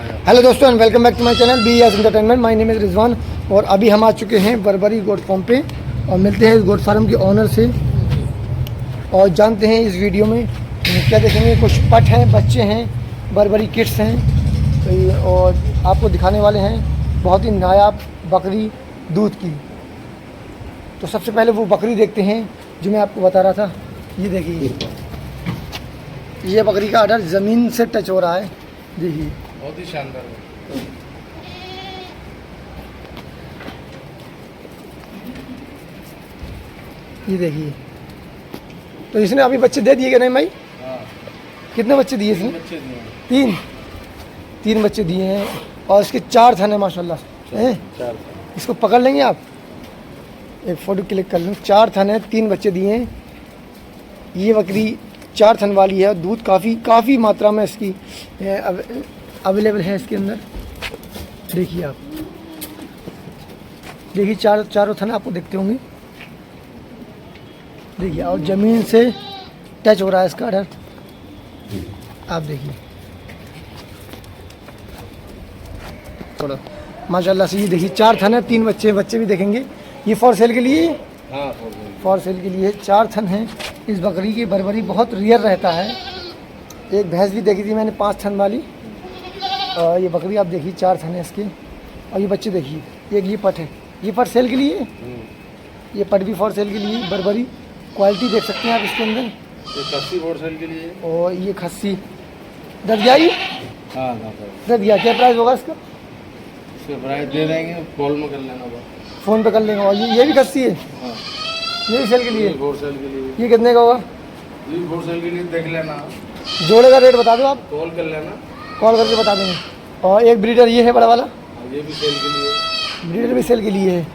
Hello दोस्तों and welcome back to my channel B S entertainment. My name is Rizwan और अभी हम आ चुके हैं बरबरी गोट फार्म पे और मिलते हैं इस गोट फार्म के ऑनर से और जानते हैं इस वीडियो में क्या देखेंगे। कुछ पट हैं, बच्चे हैं, बरबरी किड्स हैं और आपको दिखाने वाले हैं बहुत ही नायाब बकरी दूध की। तो सबसे पहले वो बकरी देखते हैं जो मैं आपको बता रहा था। ये देखिए, ये बकरी का आर्डर ज़मीन से टच हो रहा है। देखिए बहुत ही शानदार है। ये देखिए, तो इसने अभी बच्चे दे दिए क्या नहीं भाई? हाँ, कितने बच्चे दिए इसने? बच्चे दिए हैं। तीन बच्चे दिए हैं और इसके 4 थन है माशाल्लाह हैं। 4 इसको पकड़ लेंगे आप, एक फ़ोटो क्लिक कर लें। 4 थन है, 3 बच्चे दिए हैं। ये बकरी 4 थन वाली है। दूध काफ़ी मात्रा में इसकी अवेलेबल है इसके अंदर। देखिए आप, देखिए चारों थन आपको दिखते होंगे। देखिए और ज़मीन से टच हो रहा है इसका आर्डर, आप देखिए थोड़ा माशाल्लाह से। ये देखिए 4 थन है, 3 बच्चे भी देखेंगे। ये फॉर सेल के लिए, हाँ, फॉर सेल के लिए 4 थन हैं। इस बकरी की बरबरी बहुत रियर रहता है। एक भैंस भी देखी थी मैंने 5 थन वाली। और ये बकरी आप देखिए 4 थन है इसके। और ये बच्चे देखिए, एक ये पट है, ये पट सेल के लिए, ये पट भी फॉर सेल के लिए। बरबरी क्वालिटी देख सकते हैं आप इसके अंदर। ये खस्सी फॉर सेल के लिए। और ये खस्सी दस गया, ये हाँ, दस गया। क्या प्राइस होगा इसका? इसके प्राइस दे देंगे, कॉल में कर लेना होगा, फ़ोन पे कर लेंगे। और ये भी खस्सी है, हाँ, ये भी सेल के लिए। फॉर सेल के लिए, ये कितने का होगा? ये फॉर सेल के लिए देख लेना, जोड़े का रेट बता दो आप, कॉल कर लेना। कॉल करके बता देंगे। और एक ब्रीडर ये है बड़ा वाला, ये भी सेल के लिए। ब्रीडर भी सेल के लिए है।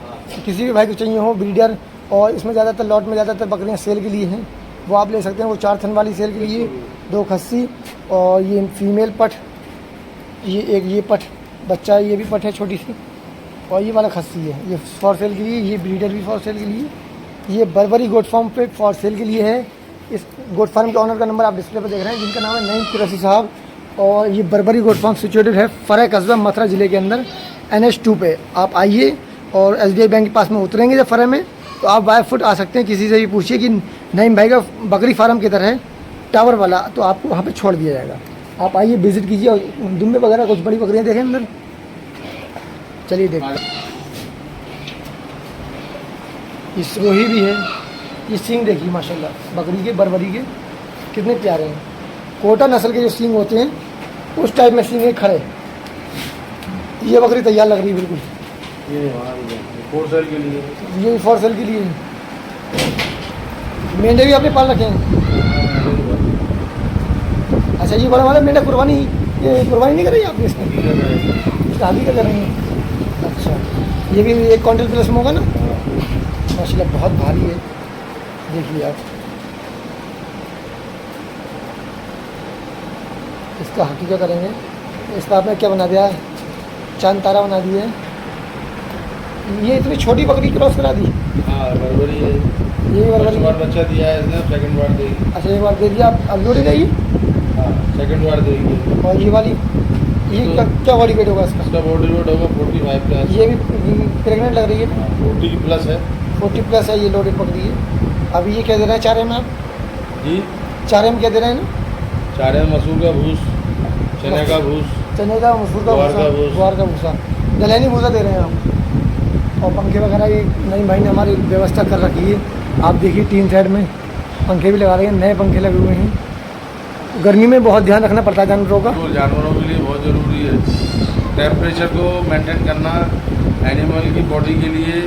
किसी भी भाई को चाहिए हो ब्रीडर, और इसमें ज़्यादातर लॉट में ज़्यादातर बकरियां सेल के लिए हैं, वो आप ले सकते हैं। वो 4 थन वाली सेल के लिए, 2 खस्सी और ये फीमेल पट, ये एक ये पट बच्चा है, ये भी पट है छोटी सी, और ये वाला खस्सी है, ये फॉर सेल के लिए। ये ब्रीडर भी फॉर सेल के लिए। ये बरबरी गोट फार्म पे फॉर सेल के लिए है। इस गोट फार्म के ऑनर का नंबर आप डिस्प्ले पर देख रहे हैं, जिनका नाम है नईम कुरैशी साहब। और ये बरबरी गोट फार्म सिचुएटेड है फरह कस्बा मथुरा ज़िले के अंदर NH 2 पे। आप आइए और SBI बैंक के पास में उतरेंगे जब फरह में, तो आप बाय फुट आ सकते हैं। किसी से भी पूछिए कि नईम भाई का बकरी फार्म किधर है, टावर वाला, तो आपको वहाँ पे छोड़ दिया जाएगा। आप आइए, विज़िट कीजिए। और दुम्बे वगैरह कुछ बड़ी बकरियाँ देखें अंदर, चलिए देखते हैं। ये सिरोही भी है। ये सींग देखिए माशाल्लाह बकरी के, बरबरी के कितने प्यारे हैं। कोटा नस्ल के जो सींग होते हैं उस टाइप में सींग खड़े। ये बकरी तैयार लग रही है बिल्कुल। ये फॉर सेल के लिए, ये भी फॉर सेल के लिए। मेंढे भी आपने पाल रखे हैं? अच्छा, ये बड़ा वाला मेंढा कुर्बानी, ये कुर्बानी नहीं कर रही आपने इसमें? शादी का कर रही हैं। अच्छा, ये भी 1 क्विंटल प्लस में होगा ना? माशाल्लाह बहुत भारी है। देखिए आप, इसका हकीकत करेंगे। इसका आपने क्या बना दिया है? चांद तारा बना दिए है। ये इतनी छोटी बकरी क्रॉस करा दी। हाँ, बरबरी है। ये बरबरी बार बच्चा दिया है इसने, सेकंड बार देगी। अच्छा, एक बार दे दिया, अब लोड गई। हाँ, सेकंड बार देगी। और ये वाली, ये तो क्या बॉडी वेट होगा इसका? इसका बॉडी वेट होगा 45 प्लस। ये भी प्रेगनेंट लग रही है। 40 प्लस है। 40 प्लस है। ये लोडेड पकड़ी है। अभी ये क्या दे रहे हैं चारे में आप? जी, चारे में क्या दे रहे हैं ना? चारे मसूर का भूस, चने का भूस, चने का, मसूर का ग्वार भूसा, का भूसा। ग्वार का भूसा, दलहनी भूसा दे रहे हैं आप। और पंखे वगैरह भी नईम भाई ने हमारी व्यवस्था कर रखी है। आप देखिए 3 साइड में पंखे भी लगा रहे हैं, नए पंखे लगे हुए हैं। गर्मी में बहुत ध्यान रखना पड़ता है जानवरों का। तो जानवरों के लिए बहुत ज़रूरी है टेम्परेचर को मेंटेन करना। एनिमल की बॉडी के लिए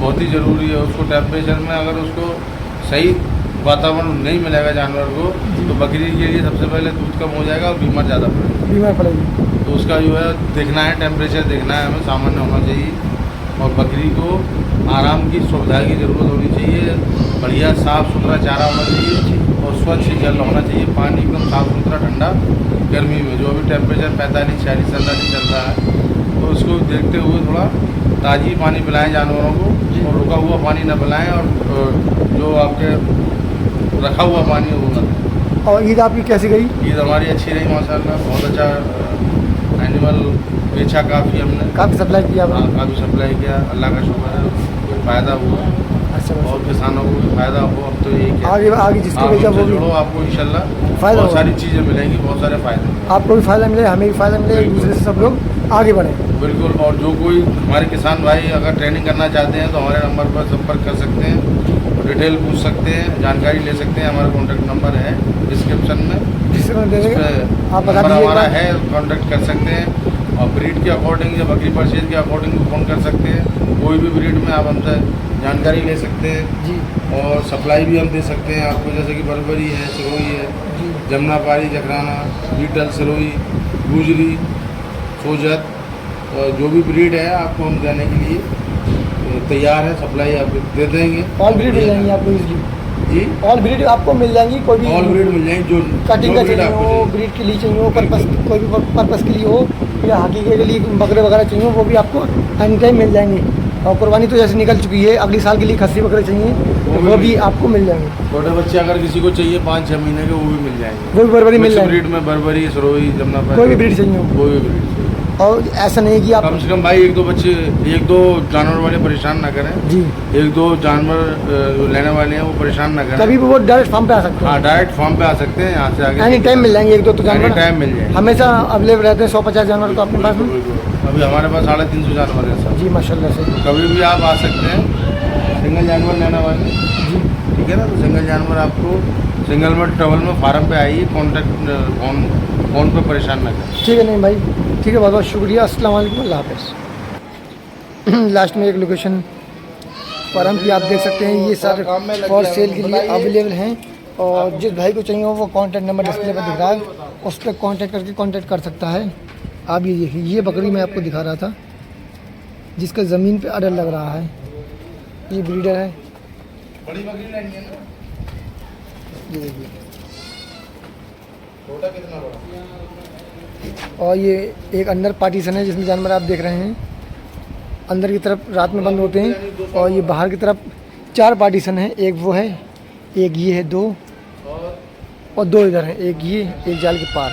बहुत ही ज़रूरी है। उसको टेम्परेचर में अगर उसको सही वातावरण नहीं मिलेगा जानवर को, तो बकरी के लिए सबसे पहले दूध कम हो जाएगा और बीमार ज़्यादा पड़ेगा। बीमार पड़ेगी। तो उसका जो है देखना है, टेम्परेचर देखना है हमें, सामान्य होना चाहिए। और बकरी को आराम की सुविधा की ज़रूरत होनी चाहिए। बढ़िया साफ़ सुथरा चारा होना चाहिए और स्वच्छ जल होना चाहिए। पानी एकदम साफ़ सुथरा ठंडा। गर्मी में जो अभी टेम्परेचर 45, 46, 47 चल रहा है, तो उसको देखते हुए थोड़ा ताज़ी पानी पिलाएं जानवरों को, और रुका हुआ पानी न पिलाएं, और जो आपके रखा हुआ पानी है वो न दें। और ईद आपकी कैसी गई? ईद हमारी अच्छी रही माशाल्लाह, बहुत अच्छा एनिमल बेचा काफ़ी हमने, काफ़ी सप्लाई किया आपने? काफ़ी सप्लाई किया, अल्लाह का शुक्र है, कोई फ़ायदा हुआ अच्छा और किसानों को भी फ़ायदा हो। अब तो यही क्या, आगे आगे जिसको आप भेजा हमसे वो भी जुड़ो, आपको इंशाल्लाह फ़ायदा बहुत होगा। सारी चीज़ें मिलेंगी, बहुत सारे फ़ायदे मिलेंगे। आपको भी फ़ायदा मिले, हमें भी फ़ायदा मिले, एक दूसरे से सब लोग आगे बढ़ें। बिल्कुल। और जो कोई हमारे किसान भाई अगर ट्रेनिंग करना चाहते हैं तो हमारे नंबर पर संपर्क कर सकते हैं, डिटेल पूछ सकते हैं, जानकारी ले सकते हैं। हमारा कॉन्टैक्ट नंबर है डिस्क्रिप्शन में, जिससे मैं दे इस देंगे, पे आप बता नंबर दीजिए एक हमारा बार। है, कॉन्टैक्ट कर सकते हैं। और ब्रीड के अकॉर्डिंग या बकरी परचेज के अकॉर्डिंग भी फ़ोन कर सकते हैं। कोई भी ब्रीड में आप हमसे जानकारी ले सकते हैं जी और सप्लाई भी हम दे सकते हैं आपको, जैसे कि बर्बरी है, सिरोही है, जी जमुनापारी, जकराना, बीटल, सिरोही, गुजरी, सोजत, और जो भी ब्रीड है आपको हम देने के लिए तैयार है, सप्लाई आपको दे देंगे। ऑल ब्रीड मिल जाएंगी आपको इजली, जी, ऑल ब्रीड आपको मिल जाएंगी। कोई भी ऑल ब्रीड मिल जाएंगे, जो कटिंग जो का ब्रीड चाहिए आपको हो, चाहिए। ब्रीड के लिए चाहिए हो, पर्पस कोई भी पर्पस के लिए हो या हकीके के लिए बकरे वगैरह चाहिए हो, वो भी आपको एनी टाइम मिल जाएंगे। और कुर्बानी तो जैसे निकल चुकी है, अगले साल के लिए खस्सी बकरे चाहिए तो वो भी आपको मिल जाएंगे। छोटे बच्चे अगर किसी को चाहिए 5-6 महीने के, वो भी मिल जाएंगे। वो भी बर्बरी मिल मिक्स जाएंगे, ब्रीड में बर्बरी, सिरोही, जमुनापारी, कोई भी ब्रीड चाहिए हो। कोई भी ब्रीड। और ऐसा नहीं कि आप कम से कम भाई एक दो जानवर वाले परेशान ना करें। जी एक दो जानवर लेने वाले हैं वो परेशान ना करें। कभी भी वो डायरेक्ट फार्म पे आ सकते हाँ, हैं, डायरेक्ट फॉर्म पे आ सकते हैं, यहाँ से आगे एनी टाइम मिल जाएंगे। एक दो तो एनी जानवर टाइम मिल जाएंगे। हमेशा अवेलेबल रहते हैं, 150 जानवर तो अपने पास में। बिल्कुल। अभी हमारे पास 350 जानवर है सर। जी माशाल्लाह से कभी भी आप आ सकते हैं, सिंगल जानवर लेने वाले, जी। ठीक है ना। तो सिंगल जानवर आपको सिंगल में ट्रबल में फार्म पे आइए, कॉन्टैक्ट फोन पे परेशान ना करें। ठीक है नहीं भाई, ठीक है, बहुत बहुत शुक्रिया, अस्सलाम वालेकुम, अल्लाह हाफ़िज़। लास्ट में एक लोकेशन फार्म की आप देख सकते हैं, ये सर फॉर सेल के लिए अवेलेबल हैं। और जिस भाई को चाहिए हो वो कॉन्टैक्ट नंबर डिस्प्ले पर दिख रहा है, उस पर कॉन्टैक्ट करके कॉन्टैक्ट कर सकता है। आप ये देखिए, ये बकरी मैं आपको दिखा रहा था जिसका ज़मीन पे अडर लग रहा है, ये ब्रीडर है, बड़ी बकरी लेनी है ना, ये देखिए। छोटा कितना बड़ा? और ये एक अंदर पार्टीशन है जिसमें जानवर आप देख रहे हैं, अंदर की तरफ रात में बंद होते हैं। और ये बाहर की तरफ 4 पार्टीशन है, एक वो है, एक ये है, 2 और 2 इधर है, एक ये, एक जाल के पार।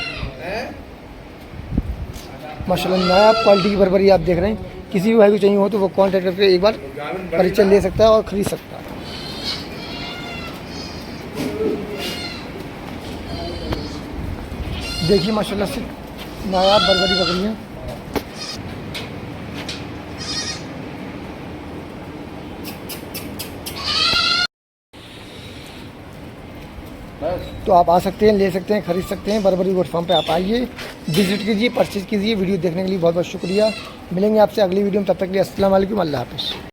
माशाल्लाह नायाब क्वालिटी की बर्बरी आप देख रहे हैं। किसी भी भाई को चाहिए हो तो वो कांटेक्ट करके एक बार परिचय ले सकता है और ख़रीद सकता है। देखिए माशाल्लाह से नायाब बर्बरी बकरियाँ। तो आप आ सकते हैं, ले सकते हैं, ख़रीद सकते हैं। बर्बरी गोट फार्म पे आप आइए, विजिट कीजिए, परचेज़ कीजिए। वीडियो देखने के लिए बहुत बहुत शुक्रिया। मिलेंगे आपसे अगली वीडियो में, तब तक के लिए अस्सलाम वालेकुम, अल्लाह हाफ़िज़।